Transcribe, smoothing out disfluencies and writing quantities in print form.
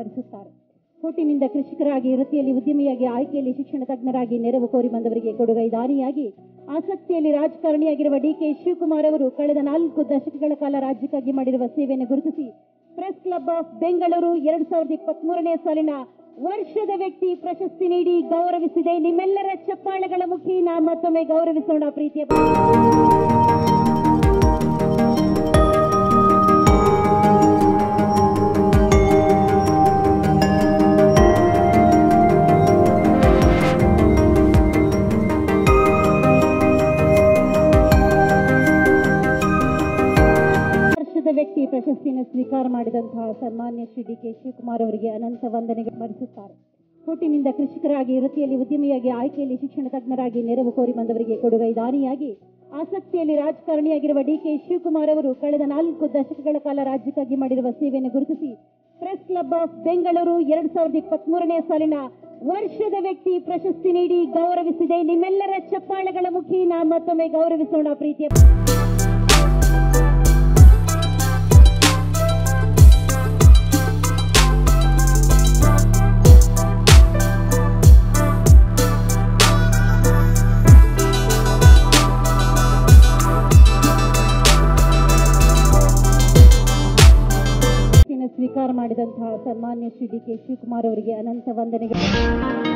ಸ್ಮರಿಸುತ್ತಾರೆ. ಹುಟ್ಟಿನಿಂದ ಕೃಷಿಕರಾಗಿ, ವೃತ್ತಿಯಲ್ಲಿ ಉದ್ಯಮಿಯಾಗಿ, ಆಯ್ಕೆಯಲ್ಲಿ ಶಿಕ್ಷಣ ತಜ್ಞರಾಗಿ, ನೆರವು ಕೋರಿ ಬಂದವರಿಗೆ ಕೊಡುಗೈದಾನಿಯಾಗಿ, ಆಸಕ್ತಿಯಲ್ಲಿ ರಾಜಕಾರಣಿಯಾಗಿರುವ ಡಿಕೆ ಶಿವಕುಮಾರ್ ಅವರು ಕಳೆದ 4 ದಶಕಗಳ ಕಾಲ ರಾಜ್ಯಕ್ಕಾಗಿ ಮಾಡಿರುವ ಸೇವೆಯನ್ನು ಗುರುತಿಸಿ ಪ್ರೆಸ್ ಕ್ಲಬ್ ಆಫ್ ಬೆಂಗಳೂರು 2023ನೇ ಸಾಲಿನ ವರ್ಷದ ವ್ಯಕ್ತಿ ಪ್ರಶಸ್ತಿ ನೀಡಿ ಗೌರವಿಸಿದೆ. ನಿಮ್ಮೆಲ್ಲರ ಚಪ್ಪಾಳೆಗಳ ಮುಖೇನ ಮತ್ತೊಮ್ಮೆ ಗೌರವಿಸೋಣ. ಪ್ರೀತಿಯ ವ್ಯಕ್ತಿ ಪ್ರಶಸ್ತಿಯನ್ನು ಸ್ವೀಕಾರ ಮಾಡಿದಂತಹ ಸನ್ಮಾನ್ಯ ಶ್ರೀ ಡಿಕೆ ಶಿವಕುಮಾರ್ ಅವರಿಗೆ ಅನಂತ ವಂದನೆಗಳು ಸ್ಮರಿಸುತ್ತಾರೆ. ಹುಟ್ಟಿನಿಂದ ಕೃಷಿಕರಾಗಿ, ವೃತ್ತಿಯಲ್ಲಿ ಉದ್ಯಮಿಯಾಗಿ, ಆಯ್ಕೆಯಲ್ಲಿ ಶಿಕ್ಷಣ ತಜ್ಞರಾಗಿ, ನೆರವು ಕೋರಿ ಬಂದವರಿಗೆ ಕೊಡುಗೈದಾನಿಯಾಗಿ, ಆಸಕ್ತಿಯಲ್ಲಿ ರಾಜಕಾರಣಿಯಾಗಿರುವ ಡಿಕೆ ಶಿವಕುಮಾರ್ ಅವರು ಕಳೆದ 4 ದಶಕಗಳ ಕಾಲ ರಾಜ್ಯಕ್ಕಾಗಿ ಮಾಡಿರುವ ಸೇವೆಯನ್ನು ಗುರುತಿಸಿ ಪ್ರೆಸ್ ಕ್ಲಬ್ ಆಫ್ ಬೆಂಗಳೂರು 2023ನೇ ಸಾಲಿನ ವರ್ಷದ ವ್ಯಕ್ತಿ ಪ್ರಶಸ್ತಿ ನೀಡಿ ಗೌರವಿಸಿದೆ. ನಿಮ್ಮೆಲ್ಲರ ಚಪ್ಪಾಳೆಗಳ ಮುಖೇನ ಮತ್ತೊಮ್ಮೆ ಗೌರವಿಸೋಣ. ಪ್ರೀತಿಯ ಸ್ವೀಕಾರ ಮಾಡಿದಂತಹ ಸನ್ಮಾನ್ಯ ಶ್ರೀ ಡಿಕೆ ಶಿವಕುಮಾರ್ ಅವರಿಗೆ ಅನಂತ ವಂದನೆಗಳು.